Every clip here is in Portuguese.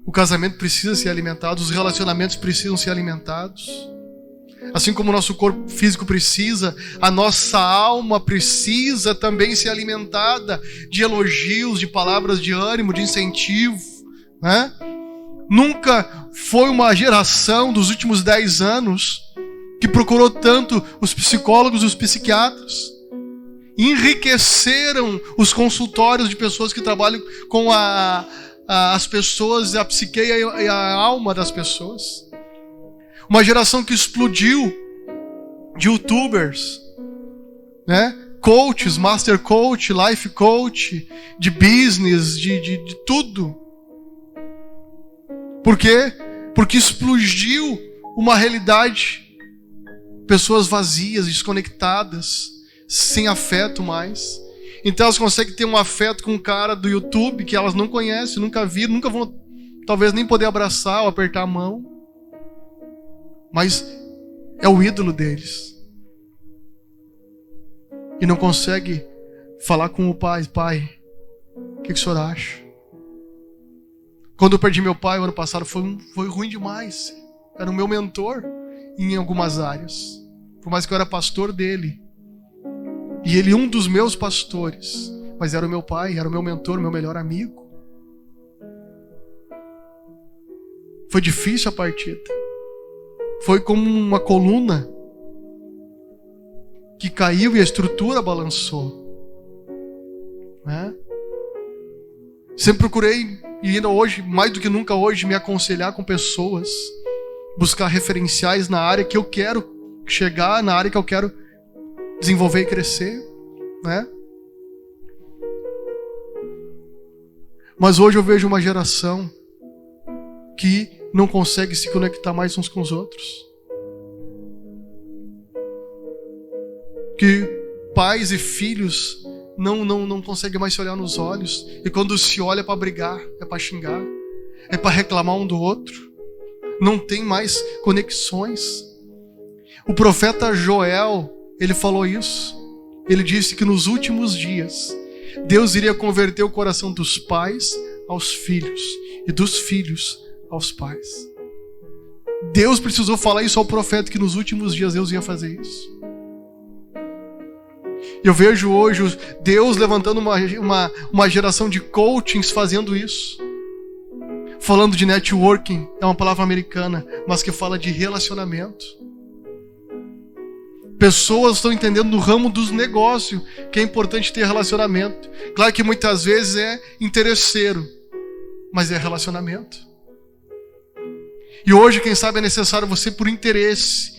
O casamento precisa ser alimentado, os relacionamentos precisam ser alimentados. Assim como o nosso corpo físico precisa, a nossa alma precisa também ser alimentada de elogios, de palavras de ânimo, de incentivo, né? Nunca foi uma geração dos últimos 10 anos que procurou tanto os psicólogos e os psiquiatras. Enriqueceram os consultórios de pessoas que trabalham com as pessoas, a psique e a alma das pessoas. Uma geração que explodiu de youtubers, né? Coaches, master coach, life coach, de business, de tudo. Por quê? Porque explodiu uma realidade. Pessoas vazias, desconectadas, sem afeto mais. Então elas conseguem ter um afeto com um cara do YouTube que elas não conhecem, nunca viram, nunca vão talvez nem poder abraçar ou apertar a mão. Mas é o ídolo deles. E não consegue falar com o pai. Pai, o que o senhor acha? Quando eu perdi meu pai o ano passado foi ruim demais. Era o meu mentor em algumas áreas. Por mais que eu era pastor dele. E ele um dos meus pastores. Mas era o meu pai, era o meu mentor, meu melhor amigo. Foi difícil a partida. Foi como uma coluna que caiu e a estrutura balançou. Né? Sempre procurei, e ainda hoje, mais do que nunca hoje, me aconselhar com pessoas. Buscar referenciais na área que eu quero chegar, na área que eu quero desenvolver e crescer. Né? Mas hoje eu vejo uma geração que não consegue se conectar mais uns com os outros. Que pais e filhos não conseguem mais se olhar nos olhos. E quando se olha é para brigar, é para xingar, é para reclamar um do outro. Não tem mais conexões. O profeta Joel, ele falou isso. Ele disse que nos últimos dias Deus iria converter o coração dos pais aos filhos e dos filhos aos pais. Deus precisou falar isso ao profeta, que nos últimos dias Deus ia fazer isso. Eu vejo hoje Deus levantando uma geração de coachings fazendo isso. Falando de networking, é uma palavra americana, mas que fala de relacionamento. Pessoas estão entendendo no ramo dos negócios que é importante ter relacionamento. Claro que muitas vezes é interesseiro, mas é relacionamento. E hoje, quem sabe, é necessário você por interesse.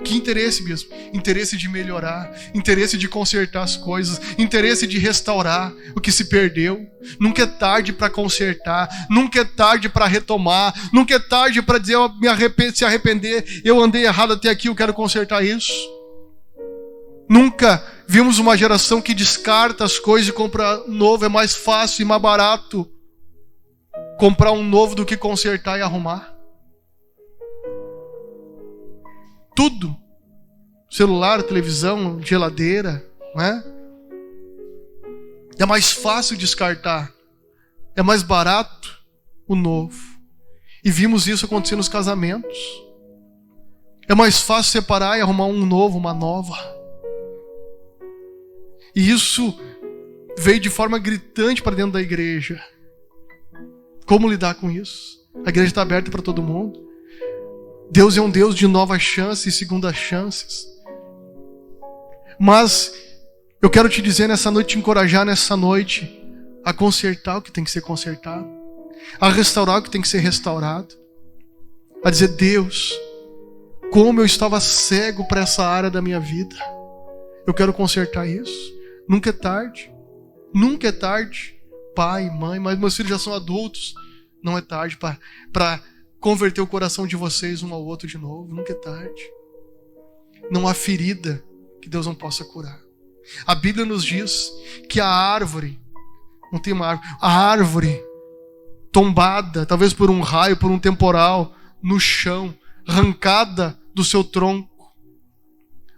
Que interesse, bispo? Interesse de melhorar, interesse de consertar as coisas, interesse de restaurar o que se perdeu. Nunca é tarde para consertar, nunca é tarde para retomar, nunca é tarde para dizer se arrepender, eu andei errado até aqui, eu quero consertar isso. Nunca vimos uma geração que descarta as coisas e compra novo. É mais fácil e mais barato comprar um novo do que consertar e arrumar. Tudo. Celular, televisão, geladeira, né? É mais fácil descartar. É mais barato o novo. E vimos isso acontecer nos casamentos. É mais fácil separar e arrumar um novo, uma nova. E isso veio de forma gritante para dentro da igreja. Como lidar com isso? A igreja está aberta para todo mundo. Deus é um Deus de novas chances e segundas chances. Mas eu quero te dizer nessa noite, te encorajar nessa noite a consertar o que tem que ser consertado, a restaurar o que tem que ser restaurado, a dizer: Deus, como eu estava cego para essa área da minha vida, eu quero consertar isso. Nunca é tarde, nunca é tarde, pai, mãe, mas meus filhos já são adultos, não é tarde para converter o coração de vocês um ao outro de novo. Nunca é tarde. Não há ferida que Deus não possa curar. A Bíblia nos diz que a árvore, não tem uma árvore, a árvore tombada, talvez por um raio, por um temporal, no chão, arrancada do seu tronco,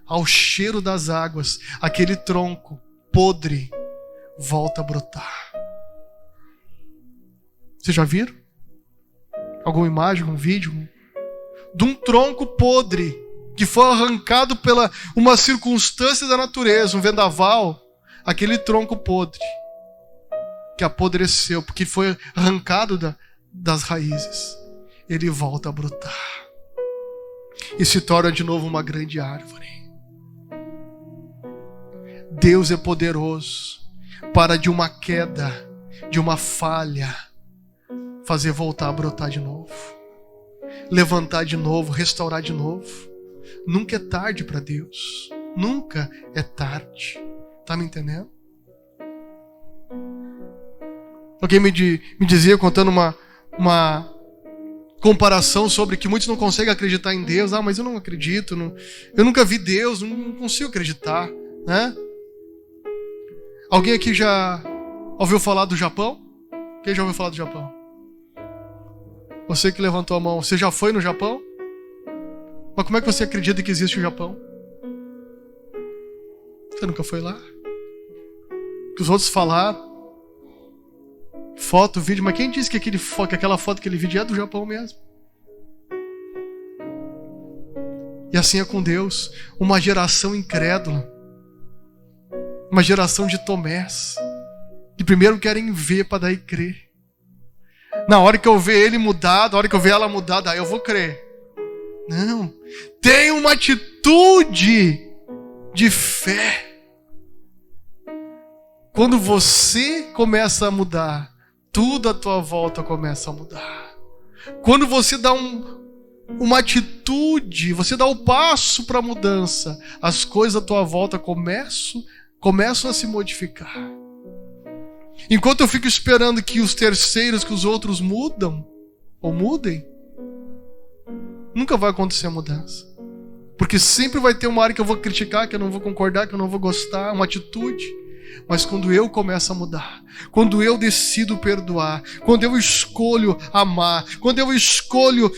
ao cheiro das águas, aquele tronco podre volta a brotar. Vocês já viram? alguma imagem, um vídeo, de um tronco podre que foi arrancado pela uma circunstância da natureza, um vendaval, aquele tronco podre que apodreceu, porque foi arrancado das raízes, ele volta a brotar e se torna de novo uma grande árvore. Deus é poderoso para de uma queda, de uma falha, fazer voltar a brotar de novo, levantar de novo, restaurar de novo. Nunca é tarde para Deus. Nunca é tarde. Tá me entendendo? Alguém me dizia, contando uma comparação sobre que muitos não conseguem acreditar em Deus. Mas eu não acredito, eu nunca vi Deus, não consigo acreditar, né? Alguém aqui já ouviu falar do Japão? Quem já ouviu falar do Japão? Você que levantou a mão, você já foi no Japão? Mas como é que você acredita que existe o Japão? Você nunca foi lá? Que os outros falaram. Foto, vídeo, mas quem disse que aquela foto, aquele vídeo é do Japão mesmo? E assim é com Deus. Uma geração incrédula. Uma geração de Tomés. Que primeiro querem ver para daí crer. Na hora que eu ver ele mudado, na hora que eu ver ela mudada, aí eu vou crer. Não. Tem uma atitude de fé. Quando você começa a mudar, tudo à tua volta começa a mudar. Quando você dá uma atitude, você dá o passo para a mudança, as coisas à tua volta começam a se modificar. Enquanto eu fico esperando que os terceiros, que os outros mudem, nunca vai acontecer a mudança. Porque sempre vai ter uma área que eu vou criticar, que eu não vou concordar, que eu não vou gostar, uma atitude. Mas quando eu começo a mudar, quando eu decido perdoar, quando eu escolho amar, quando eu escolho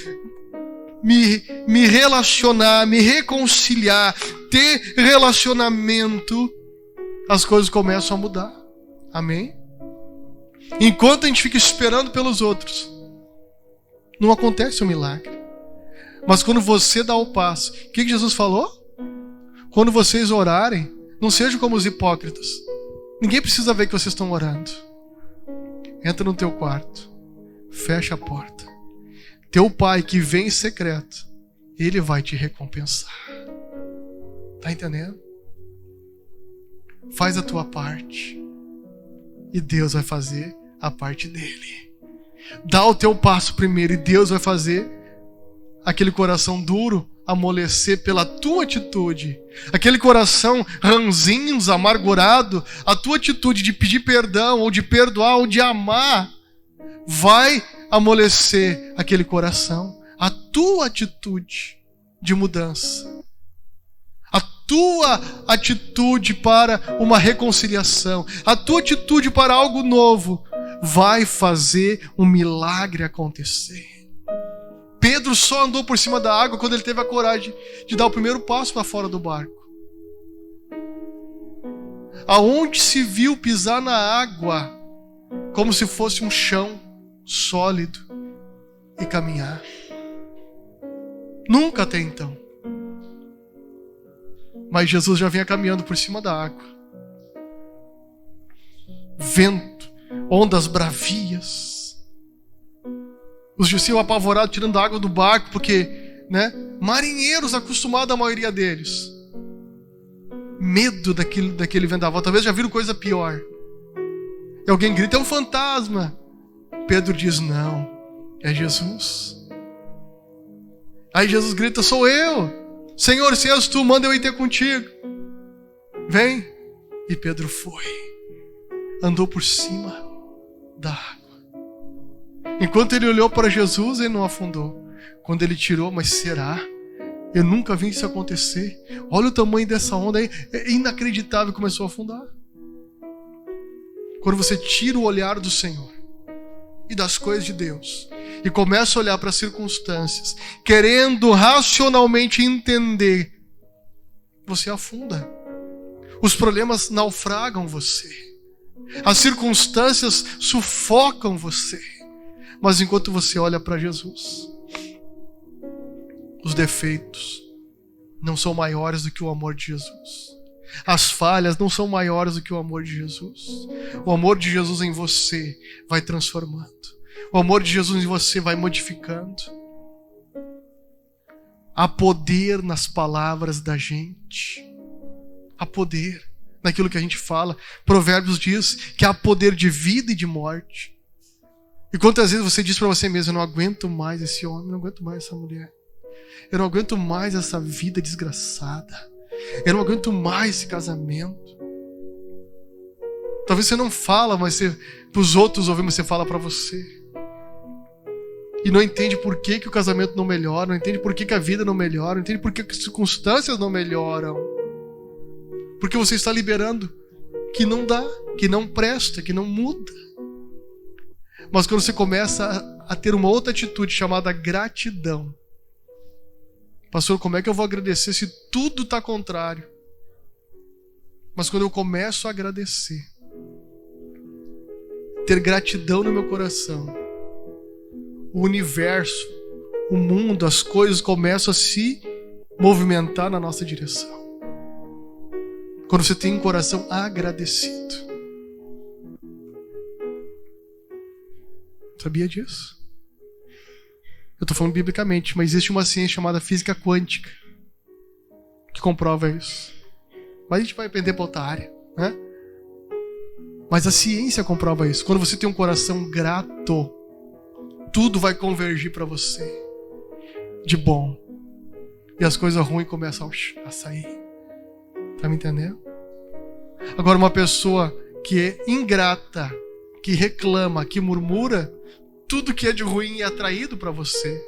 me relacionar, me reconciliar, ter relacionamento, as coisas começam a mudar. Amém? Enquanto a gente fica esperando pelos outros, não acontece o milagre. Mas quando você dá o passo, o que Jesus falou? Quando vocês orarem, não sejam como os hipócritas. Ninguém precisa ver que vocês estão orando. Entra no teu quarto, fecha a porta. Teu pai que vem em secreto, ele vai te recompensar. Tá entendendo? Faz a tua parte e Deus vai fazer a parte dele. Dá o teu passo primeiro e Deus vai fazer aquele coração duro amolecer pela tua atitude. Aquele coração ranzinho, amargurado, a tua atitude de pedir perdão, ou de perdoar, ou de amar, vai amolecer aquele coração. A tua atitude de mudança, a tua atitude para uma reconciliação, a tua atitude para algo novo, vai fazer um milagre acontecer. Pedro só andou por cima da água quando ele teve a coragem de dar o primeiro passo para fora do barco. Aonde se viu pisar na água como se fosse um chão sólido e caminhar? Nunca até então. Mas Jesus já vinha caminhando por cima da água. Vento, ondas bravias. Os discípulos apavorados tirando água do barco, porque, marinheiros acostumados, a maioria deles. Medo daquele vendaval. Talvez já viram coisa pior. E alguém grita, é um fantasma. Pedro diz, não, é Jesus. Aí Jesus grita, sou eu. Senhor, se és tu, manda eu ir ter contigo. Vem. E Pedro foi. Andou por cima da água. Enquanto ele olhou para Jesus, ele não afundou. Quando ele tirou, mas será? Eu nunca vi isso acontecer. Olha o tamanho dessa onda aí. É inacreditável, começou a afundar. Quando você tira o olhar do Senhor e das coisas de Deus e começa a olhar para as circunstâncias, querendo racionalmente entender, você afunda. Os problemas naufragam você. As circunstâncias sufocam você. Mas enquanto você olha para Jesus, os defeitos não são maiores do que o amor de Jesus. As falhas não são maiores do que o amor de Jesus. O amor de Jesus em você vai transformando. O amor de Jesus em você vai modificando. Há poder nas palavras da gente. Há poder naquilo que a gente fala. Provérbios diz que há poder de vida e de morte. E quantas vezes você diz para você mesmo: eu não aguento mais esse homem, eu não aguento mais essa mulher. Eu não aguento mais essa vida desgraçada. Eu não aguento mais esse casamento. Talvez você não fala, mas para os outros ouvir, mas você fala para você. E não entende por que o casamento não melhora, não entende por que a vida não melhora, não entende por que as circunstâncias não melhoram. Porque você está liberando que não dá, que não presta, que não muda. Mas quando você começa a ter uma outra atitude chamada gratidão. Pastor, como é que eu vou agradecer se tudo está contrário? Mas quando eu começo a agradecer, ter gratidão no meu coração, o universo, o mundo, as coisas começam a se movimentar na nossa direção. Quando você tem um coração agradecido. Sabia disso? Eu estou falando biblicamente, mas existe uma ciência chamada física quântica que comprova isso. Mas a gente vai aprender para outra área, né? Mas a ciência comprova isso. Quando você tem um coração grato, tudo vai convergir para você de bom. E as coisas ruins começam a sair. Tá me entendendo? Agora, uma pessoa que é ingrata, que reclama, que murmura, tudo que é de ruim é atraído para você.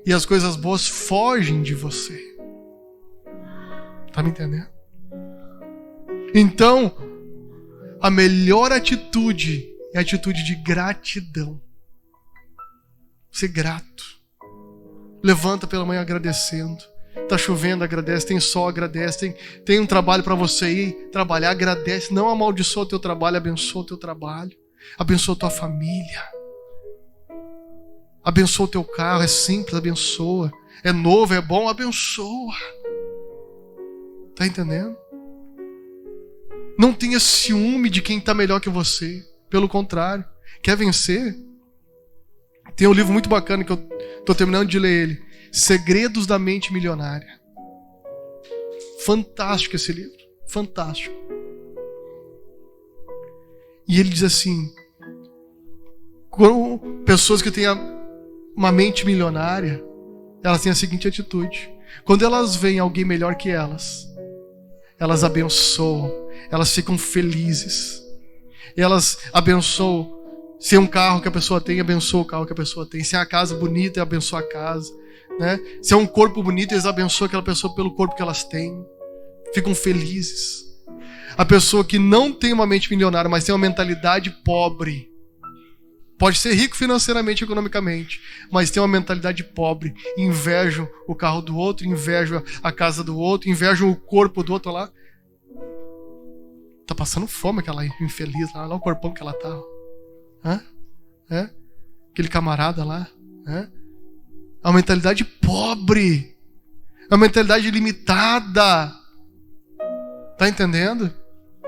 E as coisas boas fogem de você. Tá me entendendo? Então, a melhor atitude é a atitude de gratidão. Ser grato. Levanta pela manhã agradecendo. Tá chovendo, agradece. Tem sol, agradece. Tem um trabalho para você ir trabalhar, agradece. Não amaldiçoa o teu trabalho, abençoa o teu trabalho. Abençoa a tua família. Abençoa o teu carro, é simples, abençoa. É novo, é bom, abençoa. Tá entendendo? Não tenha ciúme de quem está melhor que você. Pelo contrário, quer vencer? Tem um livro muito bacana que eu estou terminando de ler ele. Segredos da Mente Milionária. Fantástico esse livro. Fantástico. E ele diz assim: quando pessoas que têm uma mente milionária, elas têm a seguinte atitude: quando elas veem alguém melhor que elas abençoam, elas ficam felizes, elas abençoam. Se é um carro que a pessoa tem, abençoa o carro que a pessoa tem. Se é uma casa bonita, abençoa a casa, né? Se é um corpo bonito, eles abençoam aquela pessoa pelo corpo que elas têm. Ficam felizes. A pessoa que não tem uma mente milionária, mas tem uma mentalidade pobre, pode ser rico financeiramente, economicamente, mas tem uma mentalidade pobre. Invejam o carro do outro, invejam a casa do outro, invejam o corpo do outro lá. Tá passando fome aquela infeliz lá, olha o corpão que ela tá. Aquele camarada lá. É uma mentalidade pobre. É uma mentalidade limitada. Tá entendendo?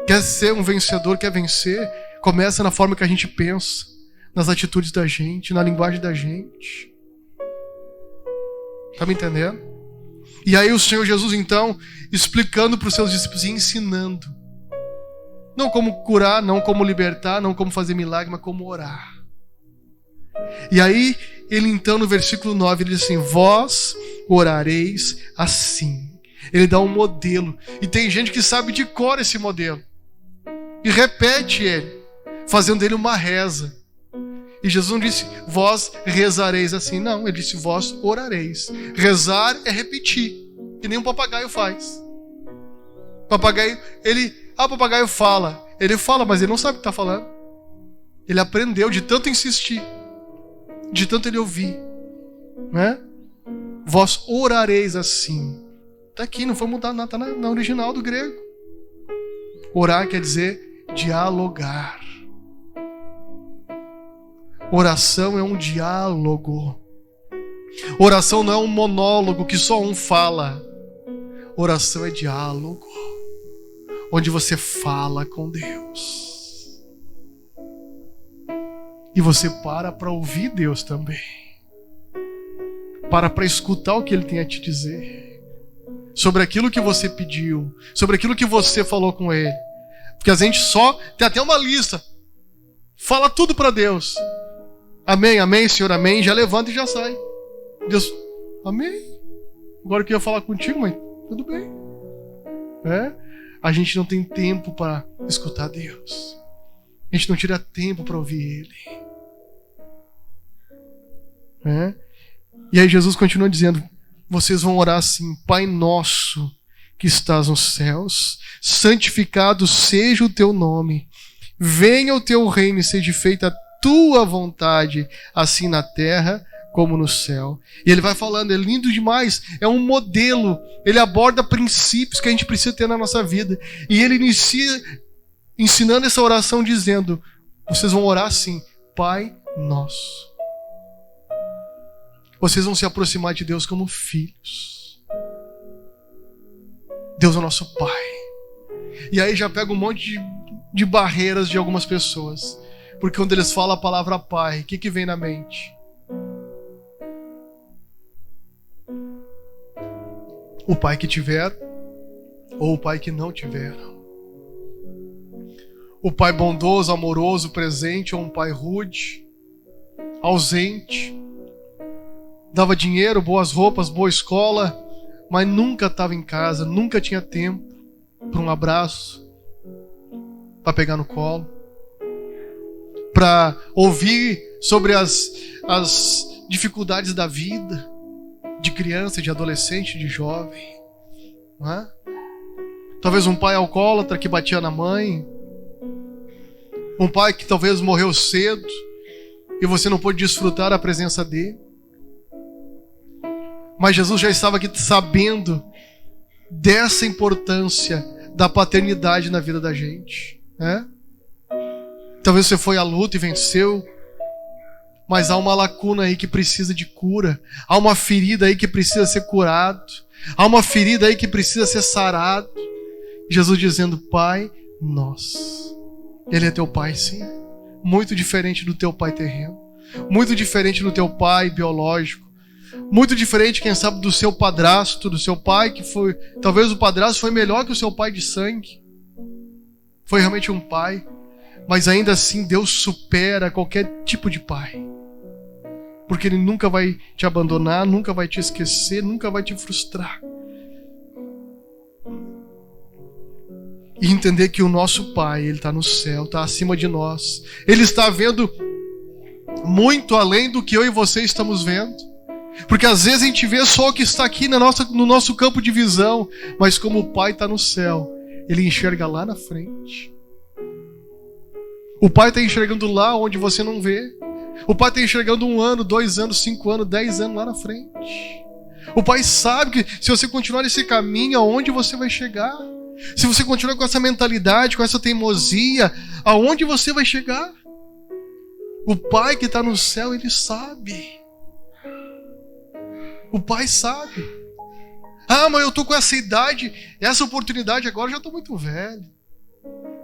Quer ser um vencedor, quer vencer, começa na forma que a gente pensa, nas atitudes da gente, na linguagem da gente. Tá me entendendo? E aí o Senhor Jesus, então, explicando para os seus discípulos e ensinando. Não como curar, não como libertar, não como fazer milagre, mas como orar. E aí, ele então, no versículo 9, ele diz assim: vós orareis assim. Ele dá um modelo. E tem gente que sabe de cor esse modelo. E repete ele, fazendo dele uma reza. E Jesus não disse, vós rezareis assim. Não, ele disse, vós orareis. Rezar é repetir, que nem um papagaio faz. Papagaio, o papagaio fala. Ele fala, mas ele não sabe o que está falando. Ele aprendeu de tanto insistir, de tanto ele ouvir, né? Vós orareis assim. Está aqui, não foi mudar nada, está na original do grego. Orar quer dizer dialogar. Oração é um diálogo. Oração não é um monólogo que só um fala. Oração é diálogo, onde você fala com Deus. E você para ouvir Deus também. Para escutar o que Ele tem a te dizer. Sobre aquilo que você pediu. Sobre aquilo que você falou com Ele. Porque a gente só tem até uma lista. Fala tudo para Deus. Amém, amém, Senhor, amém. Já levanta e já sai. Deus, amém. Agora eu queria falar contigo, mas tudo bem. A gente não tem tempo para escutar Deus. A gente não tira tempo para ouvir Ele. E aí Jesus continua dizendo: vocês vão orar assim: Pai nosso que estás nos céus, santificado seja o teu nome. Venha o teu reino e seja feita a tua vontade, assim na terra como no céu. E ele vai falando, é lindo demais, é um modelo, ele aborda princípios que a gente precisa ter na nossa vida. E ele inicia ensinando essa oração dizendo: vocês vão orar assim: Pai nosso. Vocês vão se aproximar de Deus como filhos. Deus é o nosso Pai. E aí já pega um monte de barreiras de algumas pessoas. Porque quando eles falam a palavra Pai, o que vem na mente? O pai que tiver ou o pai que não tiver. O pai bondoso, amoroso, presente, ou um pai rude, ausente, dava dinheiro, boas roupas, boa escola, mas nunca estava em casa, nunca tinha tempo para um abraço, para pegar no colo, para ouvir sobre as dificuldades da vida, de criança, de adolescente, de jovem. Não é? Talvez um pai alcoólatra que batia na mãe, um pai que talvez morreu cedo e você não pôde desfrutar a presença dele. Mas Jesus já estava aqui sabendo dessa importância da paternidade na vida da gente. Talvez você foi à luta e venceu, mas há uma lacuna aí que precisa de cura. Há uma ferida aí que precisa ser curado. Há uma ferida aí que precisa ser sarado. Jesus dizendo: Pai nosso. Ele é teu pai, sim. Muito diferente do teu pai terreno. Muito diferente do teu pai biológico. Muito diferente, quem sabe, do seu padrasto, do seu pai que foi... Talvez o padrasto foi melhor que o seu pai de sangue. Foi realmente um pai. Mas ainda assim Deus supera qualquer tipo de pai. Porque Ele nunca vai te abandonar, nunca vai te esquecer, nunca vai te frustrar. E entender que o nosso Pai, Ele está no céu, está acima de nós. Ele está vendo muito além do que eu e você estamos vendo. Porque às vezes a gente vê só o que está aqui no nosso campo de visão. Mas como o Pai está no céu, Ele enxerga lá na frente. O Pai está enxergando lá onde você não vê. O Pai está enxergando 1 ano, 2 anos, 5 anos, 10 anos lá na frente. O Pai sabe que se você continuar nesse caminho, aonde você vai chegar? Se você continuar com essa mentalidade, com essa teimosia, aonde você vai chegar? O Pai que está no céu, Ele sabe. O Pai sabe. Ah, mas eu estou com essa idade, essa oportunidade agora, eu já estou muito velho.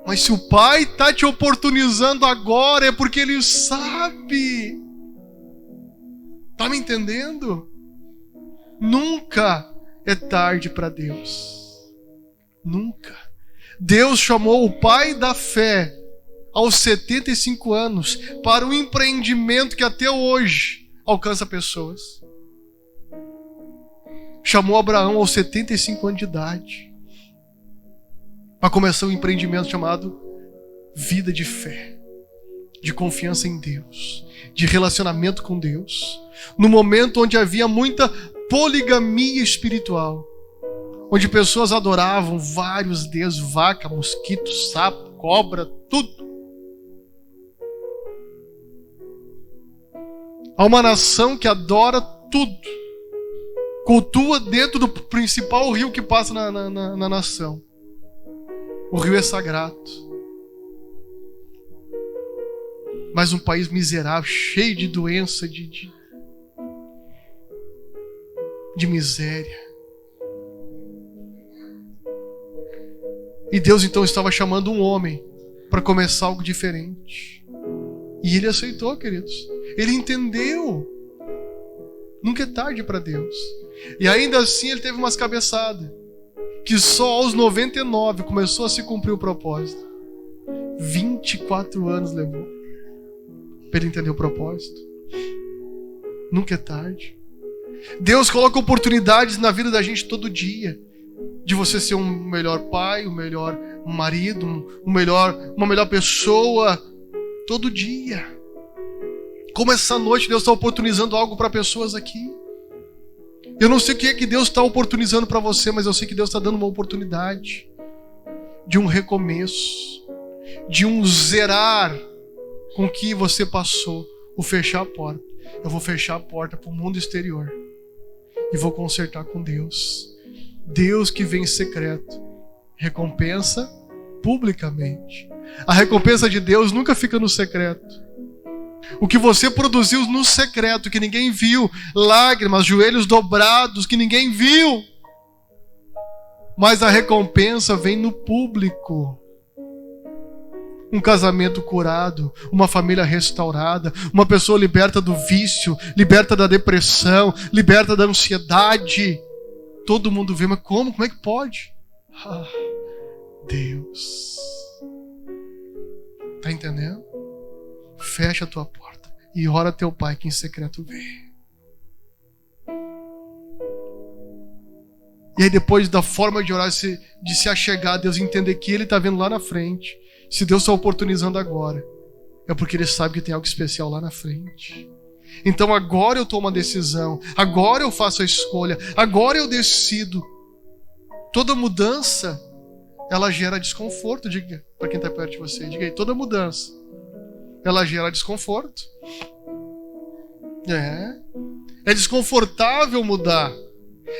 Mas se o Pai está te oportunizando agora, é porque Ele sabe. Está me entendendo? Nunca é tarde para Deus. Nunca. Deus chamou o pai da fé aos 75 anos para um empreendimento que até hoje alcança pessoas. Chamou Abraão aos 75 anos de idade para começar um empreendimento chamado vida de fé, de confiança em Deus, de relacionamento com Deus, no momento onde havia muita poligamia espiritual, onde pessoas adoravam vários deuses, vaca, mosquito, sapo, cobra, tudo. Há uma nação que adora tudo, cultua dentro do principal rio que passa na nação. O rio é sagrado. mas um país miserável, cheio de doença, de miséria. E Deus então estava chamando um homem para começar algo diferente. E ele aceitou, queridos. Ele entendeu. Nunca é tarde para Deus. E ainda assim ele teve umas cabeçadas. Que só aos 99 começou a se cumprir o propósito. 24 anos levou para ele entender o propósito. Nunca é tarde. Deus coloca oportunidades na vida da gente todo dia. De você ser um melhor pai, um melhor marido, uma melhor pessoa. Todo dia. Como essa noite Deus está oportunizando algo para pessoas aqui. Eu não sei o que é que Deus está oportunizando para você, mas eu sei que Deus está dando uma oportunidade de um recomeço, de um zerar com o que você passou, o fechar a porta. Eu vou fechar a porta para o mundo exterior e vou consertar com Deus. Deus que vem em secreto recompensa publicamente. A recompensa de Deus nunca fica no secreto. O que você produziu no secreto, que ninguém viu, lágrimas, joelhos dobrados, que ninguém viu, mas a recompensa vem no público. Um casamento curado, uma família restaurada, uma pessoa liberta do vício, liberta da depressão, liberta da ansiedade. Todo mundo vê, mas como? Como é que pode? Ah, Deus. Tá entendendo? Fecha a tua porta e ora a teu pai que em secreto vê. E aí depois da forma de orar, de se achegar a Deus, entender que Ele está vendo lá na frente. Se Deus está oportunizando agora, é porque Ele sabe que tem algo especial lá na frente. Então agora eu tomo uma decisão, agora eu faço a escolha, agora eu decido. Toda mudança, ela gera desconforto. Diga para quem está perto de você, diga aí, toda mudança, ela gera desconforto. É desconfortável mudar.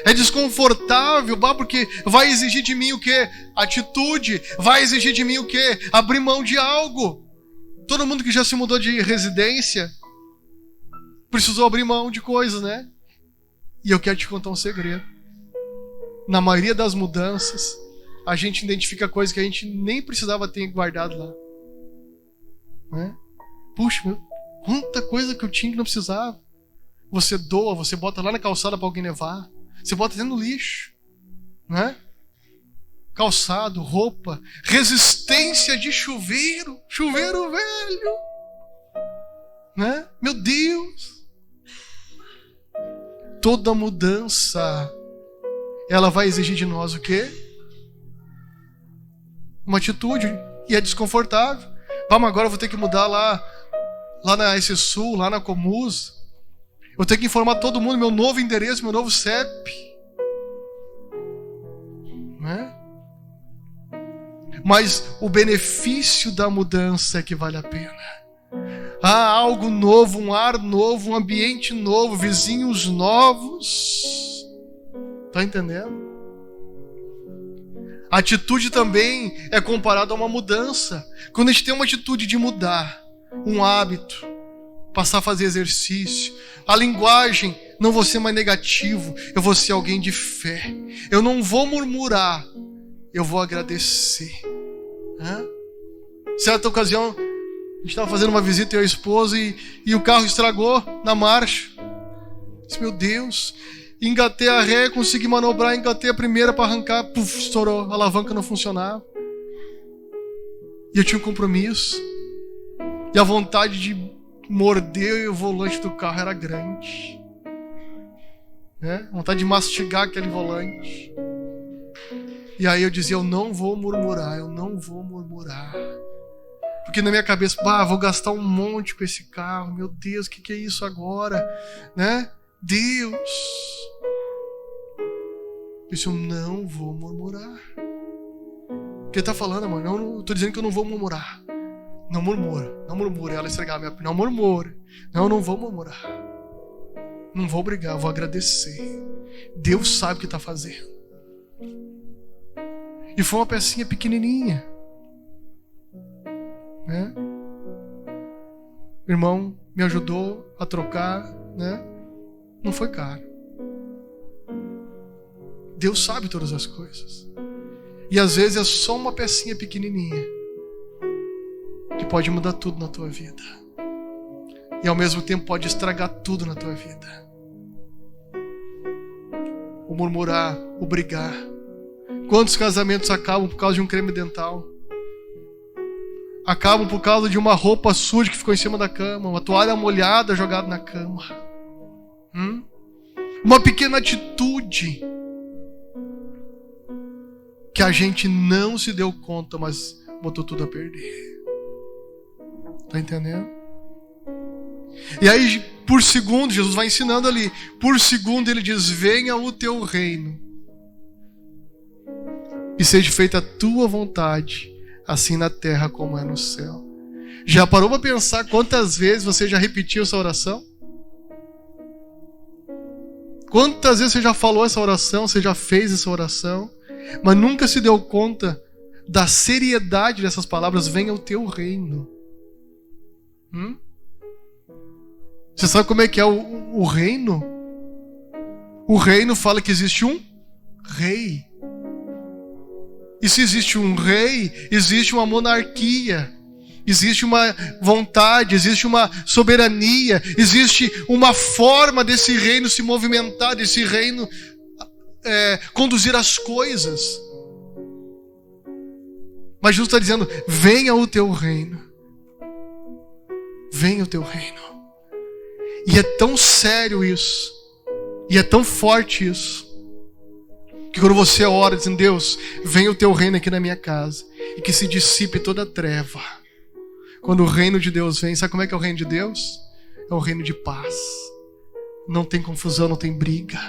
É desconfortável, porque vai exigir de mim o quê? Atitude. Vai exigir de mim o quê? Abrir mão de algo. Todo mundo que já se mudou de residência precisou abrir mão de coisas, né? E eu quero te contar um segredo. Na maioria das mudanças, a gente identifica coisas que a gente nem precisava ter guardado lá. Né? Puxa, quanta coisa que eu tinha que não precisava. Você doa, você bota lá na calçada para alguém levar. Você bota dentro do lixo. Né? Calçado, roupa, resistência de chuveiro. Chuveiro velho. Né? Meu Deus. Toda mudança, ela vai exigir de nós o quê? Uma atitude. E é desconfortável. Vamos, agora eu vou ter que mudar lá na SSU, lá na Comus. Eu tenho que informar todo mundo meu novo endereço, meu novo CEP. Né? Mas o benefício da mudança é que vale a pena. Há algo novo, um ar novo, um ambiente novo, vizinhos novos. Tá entendendo? A atitude também é comparada a uma mudança. Quando a gente tem uma atitude de mudar um hábito, passar a fazer exercício, a linguagem, não vou ser mais negativo, eu vou ser alguém de fé. Eu não vou murmurar, eu vou agradecer. Certa ocasião, a gente estava fazendo uma visita, eu e a esposa, e o carro estragou na marcha. Disse, meu Deus, engatei a ré, consegui manobrar, engatei a primeira para arrancar, puf, estourou, a alavanca não funcionava. E eu tinha um compromisso, e a vontade de morder o volante do carro era grande. Vontade de mastigar aquele volante. E aí eu dizia, eu não vou murmurar, eu não vou murmurar. Porque na minha cabeça, vou gastar um monte com esse carro, meu Deus, o que é isso agora? Né? Deus. Eu disse, eu não vou murmurar. O que ele está falando, amor? Eu estou dizendo que eu não vou murmurar. Não murmura, não murmura. Ela estragar minha opinião, não murmura. Não vou murmurar. Não vou brigar, vou agradecer. Deus sabe o que está fazendo. E foi uma pecinha pequenininha. Né? O irmão me ajudou a trocar, né? Não foi caro. Deus sabe todas as coisas. E às vezes é só uma pecinha pequenininha que pode mudar tudo na tua vida. E ao mesmo tempo pode estragar tudo na tua vida. O murmurar, o brigar. Quantos casamentos acabam por causa de um creme dental? Acabam por causa de uma roupa suja que ficou em cima da cama, uma toalha molhada jogada na cama. Uma pequena atitude que a gente não se deu conta, mas botou tudo a perder. Tá entendendo? E aí, por segundo, Jesus vai ensinando ali. Por segundo ele diz: venha o teu reino e seja feita a tua vontade, assim na terra como é no céu. Já parou para pensar quantas vezes você já repetiu essa oração? Quantas vezes você já falou essa oração, você já fez essa oração, mas nunca se deu conta da seriedade dessas palavras: venha o teu reino. Você sabe como é que é o reino? O reino fala que existe um rei. E se existe um rei, existe uma monarquia, existe uma vontade, existe uma soberania, existe uma forma desse reino se movimentar, desse reino conduzir as coisas. Mas Jesus está dizendo: venha o teu reino. Venha o teu reino. E é tão sério isso, e é tão forte isso, que quando você ora dizendo: Deus, venha o teu reino aqui na minha casa, e que se dissipe toda a treva. Quando o reino de Deus vem, sabe como é que é o reino de Deus? É o reino de paz. Não tem confusão, não tem briga.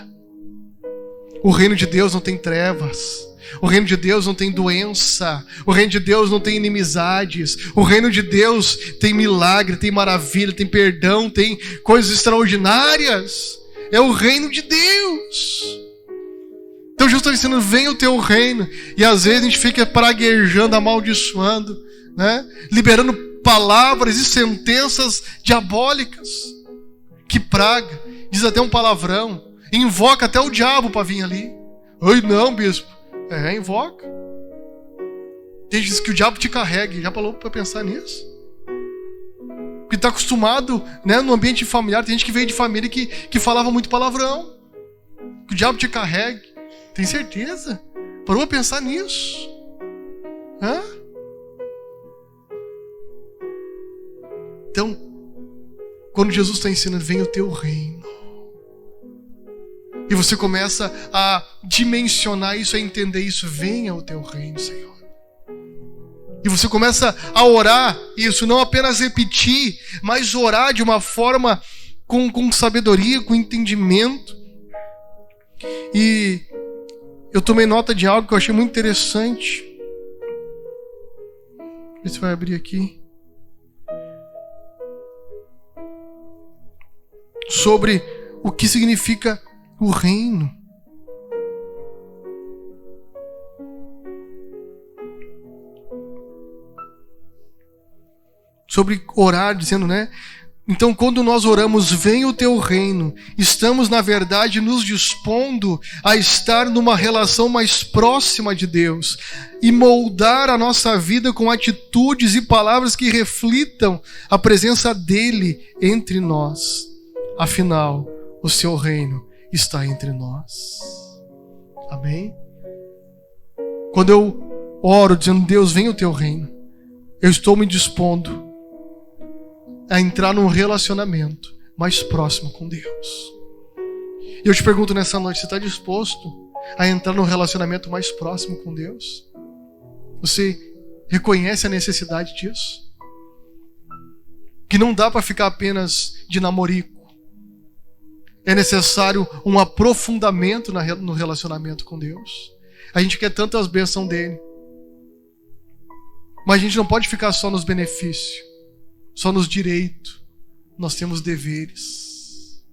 O reino de Deus não tem trevas. O reino de Deus não tem doença. O reino de Deus não tem inimizades. O reino de Deus tem milagre, tem maravilha, tem perdão, tem coisas extraordinárias. É o reino de Deus. Então Jesus está ensinando: vem o teu reino. E às vezes a gente fica praguejando, amaldiçoando, né? Liberando palavras e sentenças diabólicas. Que praga. Diz até um palavrão. Invoca até o diabo para vir ali. Ai não, bispo. Invoca. Tem gente que diz que o diabo te carregue. Já falou para pensar nisso? Porque está acostumado, né, no ambiente familiar. Tem gente que veio de família que falava muito palavrão. Que o diabo te carregue. Tem certeza? Parou para pensar nisso? Então, quando Jesus está ensinando: vem o teu reino, e você começa a dimensionar isso, a entender isso: venha o teu reino, Senhor. E você começa a orar isso, não apenas repetir, mas orar de uma forma com sabedoria, com entendimento. E eu tomei nota de algo que eu achei muito interessante. Vê se vai abrir aqui. Sobre o que significa o reino. Sobre orar, dizendo, né? Então, quando nós oramos: venha o teu reino, estamos, na verdade, nos dispondo a estar numa relação mais próxima de Deus e moldar a nossa vida com atitudes e palavras que reflitam a presença dele entre nós. Afinal, o seu reino está entre nós. Amém? Quando eu oro dizendo: Deus, venha o teu reino, eu estou me dispondo a entrar num relacionamento mais próximo com Deus. E eu te pergunto nessa noite: você está disposto a entrar num relacionamento mais próximo com Deus? Você reconhece a necessidade disso? Que não dá para ficar apenas de namorico. É necessário um aprofundamento no relacionamento com Deus. A gente quer tanto as bênçãos dele, mas a gente não pode ficar só nos benefícios, só nos direitos. Nós temos deveres.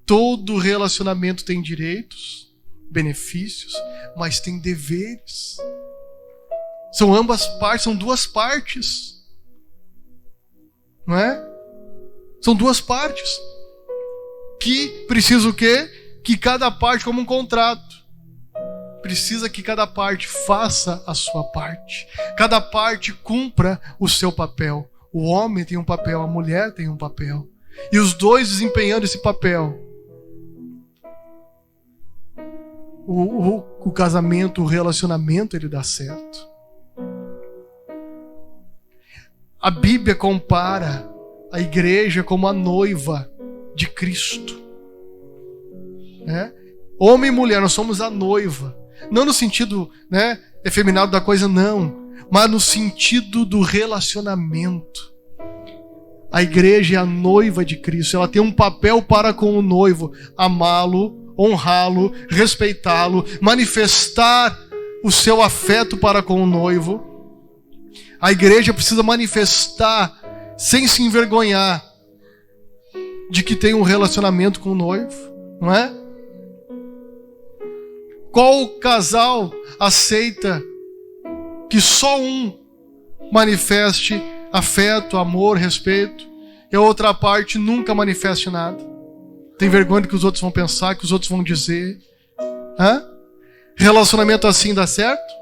Todo relacionamento tem direitos, benefícios, mas tem deveres. São ambas partes, são duas partes. Não é? São duas partes. Que precisa o quê? Que cada parte, como um contrato, precisa que cada parte faça a sua parte. Cada parte cumpra o seu papel. O homem tem um papel, a mulher tem um papel. E os dois desempenhando esse papel, o casamento, o relacionamento, ele dá certo. A Bíblia compara a igreja como a noiva de Cristo. Homem e mulher, nós somos a noiva. Não no sentido, efeminado da coisa, não. Mas no sentido do relacionamento. A igreja é a noiva de Cristo. Ela tem um papel para com o noivo. Amá-lo, honrá-lo, respeitá-lo, manifestar o seu afeto para com o noivo. A igreja precisa manifestar, sem se envergonhar, de que tem um relacionamento com o noivo, não é? Qual casal aceita que só um manifeste afeto, amor, respeito, e a outra parte nunca manifeste nada? Tem vergonha do que os outros vão pensar, que os outros vão dizer? Relacionamento assim dá certo?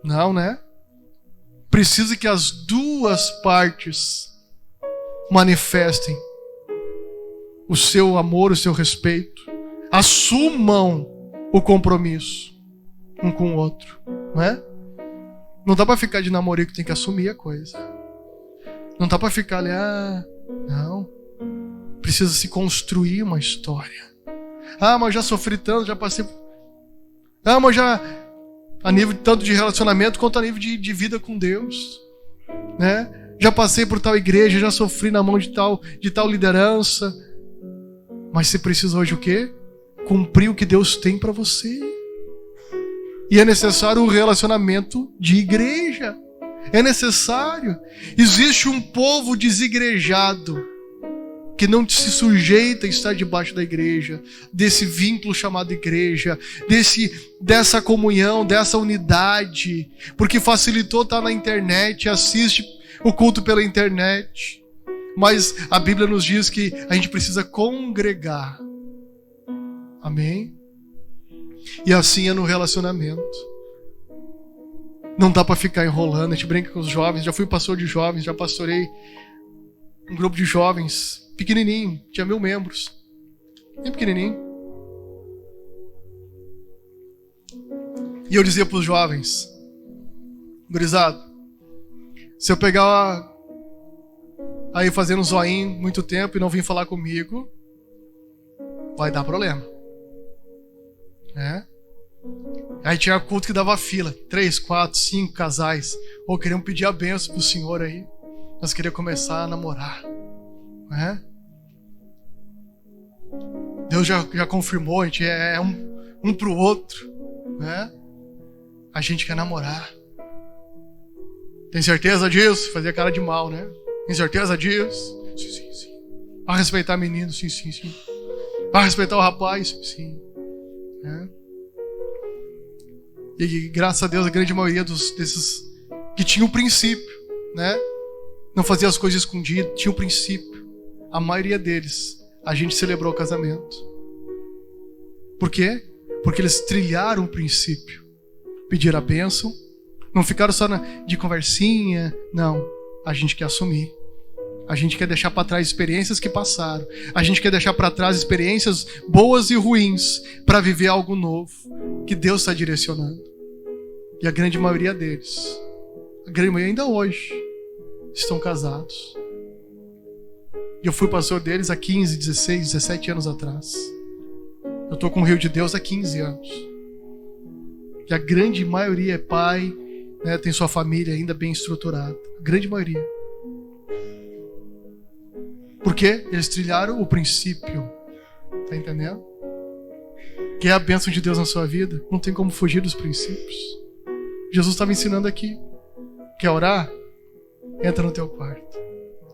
Não, né? Precisa que as duas partes manifestem o seu amor, o seu respeito, assumam o compromisso um com o outro, não é? Não dá pra ficar de namorico, tem que assumir a coisa. Não dá pra ficar ali, não. Precisa se construir uma história. Mas eu já sofri tanto, já passei... mas já... A nível tanto de relacionamento quanto a nível de vida com Deus, né? Já passei por tal igreja, já sofri na mão de tal liderança. Mas você precisa hoje o quê? Cumprir o que Deus tem para você. E é necessário um relacionamento de igreja. É necessário. Existe um povo desigrejado que não se sujeita a estar debaixo da igreja, desse vínculo chamado igreja, dessa comunhão, dessa unidade, porque facilitou estar na internet, assiste o culto pela internet. Mas a Bíblia nos diz que a gente precisa congregar. Amém? E assim é no relacionamento. Não dá para ficar enrolando. A gente brinca com os jovens. Já fui pastor de jovens, já pastorei um grupo de jovens pequenininho, tinha 1000 membros, bem pequenininho. E eu dizia para os jovens: gurizada, se eu pegar aí fazendo um zoinho muito tempo e não vir falar comigo, vai dar problema. Aí tinha culto que dava fila, 3, 4, 5 casais, ou queriam pedir a bênção pro Senhor aí. Nós queríamos começar a namorar. Deus já confirmou, a gente é um pro outro, né? A gente quer namorar. Tem certeza disso? Fazia cara de mal, né? Tem certeza disso? Sim. Vai respeitar menino? Sim. Vai respeitar o rapaz? Sim. E graças a Deus a grande maioria desses que tinha o princípio, né? Não fazia as coisas escondidas, tinha o princípio. A maioria deles, a gente celebrou o casamento. Por quê? Porque eles trilharam o princípio. Pediram a bênção. Não ficaram só de conversinha. Não. A gente quer assumir. A gente quer deixar para trás experiências que passaram. A gente quer deixar para trás experiências boas e ruins para viver algo novo que Deus está direcionando. E a grande maioria deles, a grande maioria ainda hoje, estão casados. E eu fui pastor deles há 15, 16, 17 anos atrás. Eu estou com o Rio de Deus há 15 anos. E a grande maioria é pai, né, tem sua família ainda bem estruturada. A grande maioria. Por quê? Eles trilharam o princípio. Tá entendendo? Que é a bênção de Deus na sua vida. Não tem como fugir dos princípios. Jesus estava ensinando aqui. Quer orar? Entra no teu quarto.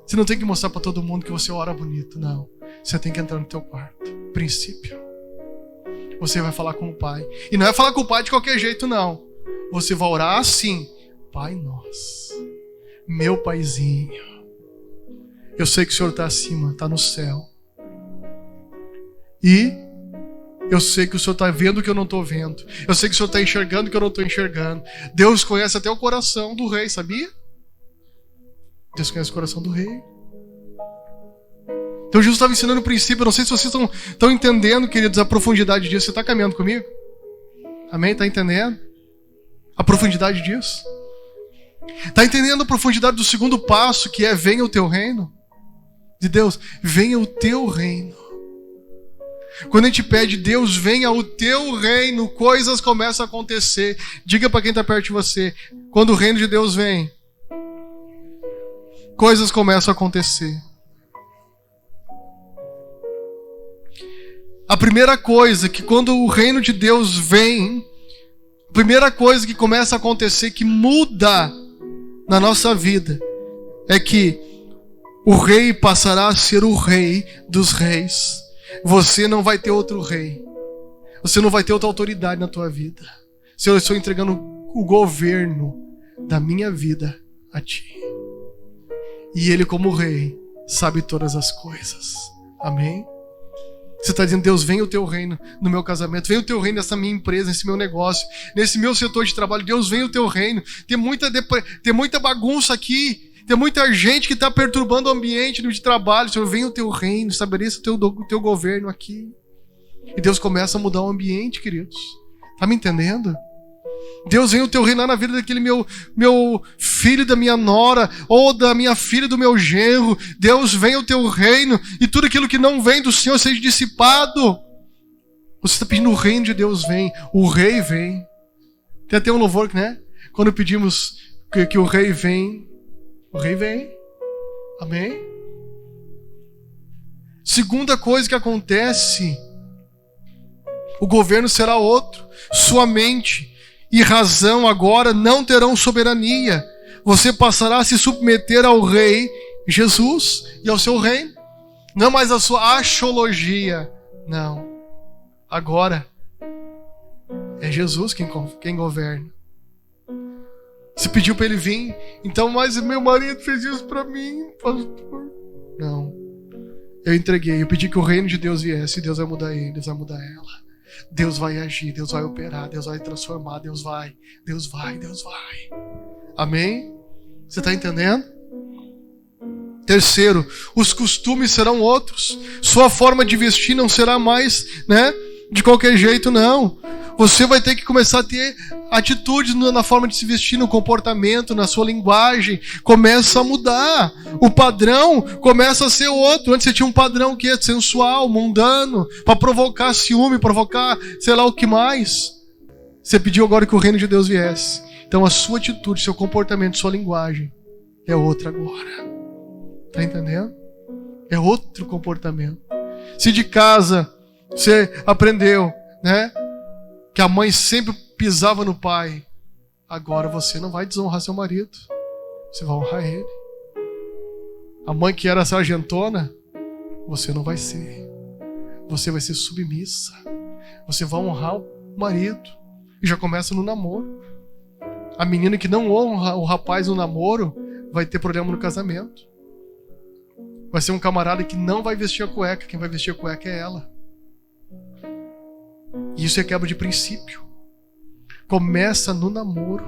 Você não tem que mostrar para todo mundo que você ora bonito. Não. Você tem que entrar no teu quarto. Princípio. Você vai falar com o Pai. E não é falar com o Pai de qualquer jeito, não. Você vai orar assim: Pai nosso, meu Paizinho, Eu sei que o Senhor está acima, está no céu. E eu sei que o Senhor está vendo o que eu não estou vendo. Eu sei que o Senhor está enxergando o que eu não estou enxergando. Deus conhece até o coração do rei, sabia? Deus conhece o coração do rei. Então Jesus estava ensinando o princípio. Eu não sei se vocês estão entendendo, queridos, a profundidade disso. Você está caminhando comigo? Amém? Está entendendo? A profundidade disso? Está entendendo a profundidade do segundo passo, que é: venha o teu reino? De Deus, venha o teu reino. Quando a gente pede: Deus, venha o teu reino, coisas começam a acontecer. Diga para quem está perto de você: quando o reino de Deus vem, coisas começam a acontecer. A primeira coisa que quando o reino de Deus vem, a primeira coisa que começa a acontecer, que muda na nossa vida, é que o rei passará a ser o rei dos reis. Você não vai ter outro rei. Você não vai ter outra autoridade na tua vida. Se eu estou entregando o governo da minha vida a ti. E ele, como rei, sabe todas as coisas. Amém? Você está dizendo: Deus, vem o teu reino no meu casamento, vem o teu reino nessa minha empresa, nesse meu negócio, nesse meu setor de trabalho. Deus, vem o teu reino. Tem muita bagunça aqui, tem muita gente que está perturbando o ambiente de trabalho. Senhor, vem o teu reino, estabeleça o teu governo aqui. E Deus começa a mudar o ambiente, queridos. Está me entendendo? Deus, vem o teu reino lá na vida daquele meu filho, da minha nora, ou da minha filha, do meu genro. Deus, vem o teu reino, e tudo aquilo que não vem do Senhor seja dissipado. Você está pedindo: o reino de Deus vem, o rei vem. Tem até um louvor, né? Quando pedimos que o rei vem, o rei vem. Amém? Segunda coisa que acontece: o governo será outro. Sua mente e razão agora não terão soberania. Você passará a se submeter ao rei Jesus e ao seu reino. Não mais a sua axiologia. Não. Agora é Jesus quem governa. Você pediu para ele vir, então, mas meu marido fez isso para mim, pastor. Não. Eu entreguei, eu pedi que o reino de Deus viesse, e Deus vai mudar ele, Deus vai mudar ela. Deus vai agir, Deus vai operar, Deus vai transformar, Deus vai. Amém? Você está entendendo? Terceiro, os costumes serão outros. Sua forma de vestir não será mais, de qualquer jeito, não. Você vai ter que começar a ter atitudes na forma de se vestir, no comportamento, na sua linguagem. Começa a mudar. O padrão começa a ser outro. Antes você tinha um padrão que é sensual, mundano, para provocar ciúme, provocar sei lá o que mais. Você pediu agora que o reino de Deus viesse. Então a sua atitude, seu comportamento, sua linguagem é outra agora. Tá entendendo? É outro comportamento. Se de casa você aprendeu, que a mãe sempre pisava no pai, agora você não vai desonrar seu marido. Você vai honrar ele. A mãe que era sargentona, você não vai ser. Você vai ser submissa. Você vai honrar o marido. E já começa no namoro. A menina que não honra o rapaz no namoro vai ter problema no casamento. Vai ser um camarada que não vai vestir a cueca. Quem vai vestir a cueca é ela. E isso é quebra de princípio. Começa no namoro.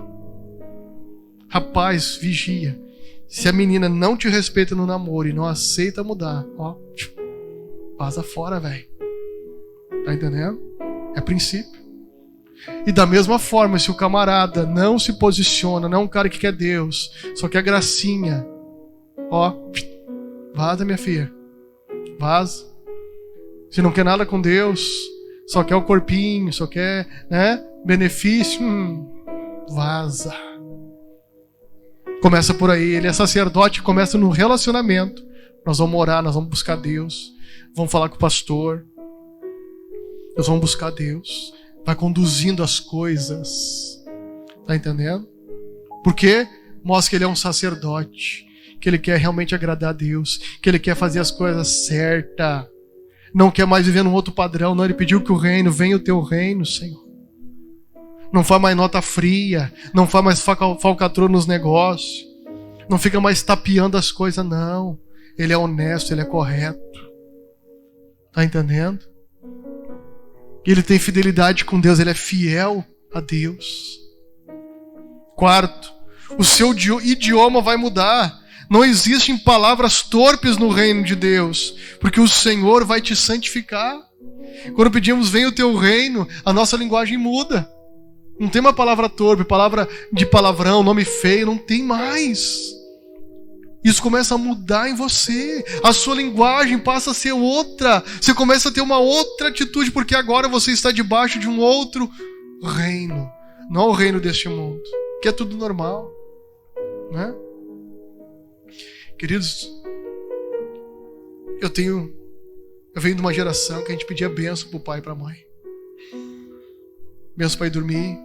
Rapaz, vigia. Se a menina não te respeita no namoro e não aceita mudar, vaza fora, velho. Tá entendendo? É princípio. E da mesma forma, se o camarada não se posiciona, não é um cara que quer Deus, só quer gracinha, vaza, minha filha. Vaza. Se não quer nada com Deus, só quer o corpinho, só quer, benefício, vaza. Começa por aí. Ele é sacerdote, começa no relacionamento. Nós vamos orar, nós vamos buscar Deus. Vamos falar com o pastor. Nós vamos buscar Deus. Vai conduzindo as coisas. Tá entendendo? Porque mostra que ele é um sacerdote. Que ele quer realmente agradar a Deus. Que ele quer fazer as coisas certas. Não quer mais viver num outro padrão. Não, ele pediu que o reino, venha o teu reino, Senhor. Não faz mais nota fria. Não faz mais falcatrua nos negócios. Não fica mais tapeando as coisas, não. Ele é honesto, Ele é correto. Está entendendo? Ele tem fidelidade com Deus, Ele é fiel a Deus. Quarto, o seu idioma vai mudar. Não existem palavras torpes no reino de Deus, porque o Senhor vai te santificar. Quando pedimos, venha o teu reino, a nossa linguagem muda. Não tem uma palavra torpe, palavra de palavrão, nome feio, não tem mais. Isso começa a mudar em você. A sua linguagem passa a ser outra. Você começa a ter uma outra atitude, porque agora você está debaixo de um outro reino. Não o reino deste mundo, que é tudo normal, né? Queridos, eu venho de uma geração que a gente pedia bênção pro pai e pra mãe. Bênção para ir dormir,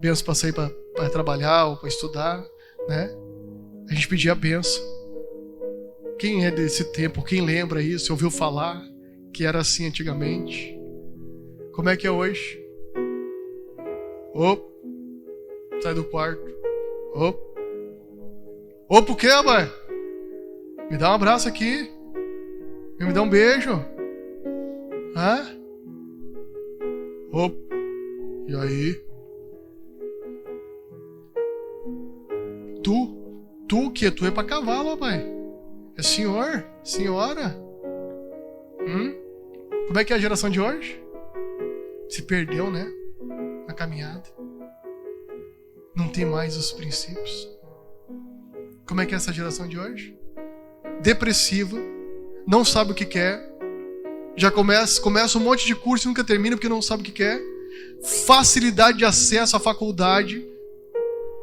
bênção para sair para trabalhar ou para estudar, né? A gente pedia bênção. Quem é desse tempo? Quem lembra isso? Ouviu falar que era assim antigamente? Como é que é hoje? Sai do quarto. Por quê, mãe? Me dá um abraço aqui. Me dá um beijo. Hã? E aí? Tu o quê? Tu é pra cavalo, pai. É senhor? Senhora? Como é que é a geração de hoje? Se perdeu, né? Na caminhada. Não tem mais os princípios. Como é que é essa geração de hoje? Depressiva, não sabe o que quer, já começa um monte de curso e nunca termina porque não sabe o que quer. Facilidade de acesso à faculdade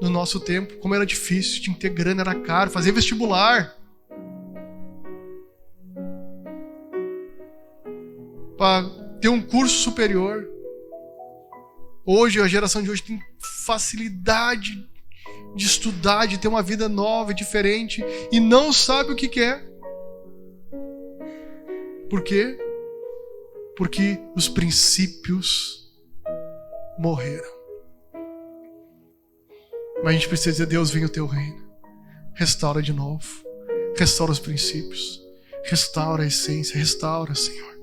no nosso tempo, como era difícil, tinha que ter grana, era caro, fazer vestibular para ter um curso superior. Hoje, a geração de hoje tem facilidade de estudar, de ter uma vida nova, diferente, e não sabe o que quer. Por quê? Porque os princípios morreram. Mas a gente precisa dizer: Deus, vem o teu reino. Restaura de novo. Restaura os princípios. Restaura a essência. Restaura, Senhor.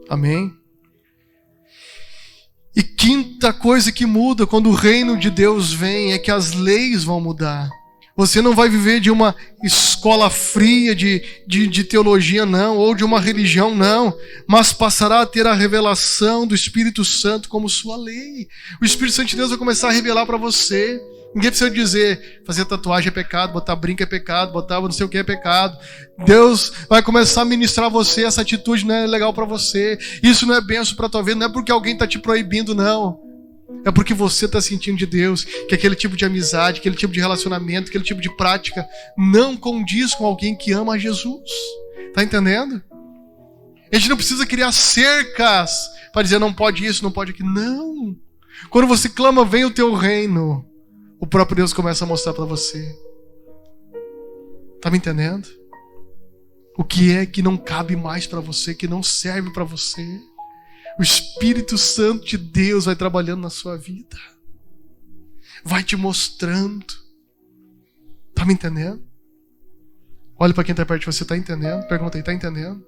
Amém? E quinta coisa que muda quando o reino de Deus vem é que as leis vão mudar. Você não vai viver de uma escola fria de teologia, não, ou de uma religião, não, mas passará a ter a revelação do Espírito Santo como sua lei. O Espírito Santo de Deus vai começar a revelar para você. Ninguém precisa dizer, fazer tatuagem é pecado, botar brinco é pecado, botar não sei o que é pecado. Deus vai começar a ministrar a você, essa atitude não é legal para você, isso não é bênção para tua vida, não é porque alguém está te proibindo, não. É porque você está sentindo de Deus que aquele tipo de amizade, aquele tipo de relacionamento, aquele tipo de prática não condiz com alguém que ama a Jesus. Tá entendendo? A gente não precisa criar cercas para dizer não pode isso, não pode aquilo. Não. Quando você clama, vem o teu reino, o próprio Deus começa a mostrar para você. Tá me entendendo? O que é que não cabe mais para você, que não serve para você. O Espírito Santo de Deus vai trabalhando na sua vida. Vai te mostrando. Tá me entendendo? Olha para quem está perto de você, tá entendendo? Pergunta aí, tá entendendo?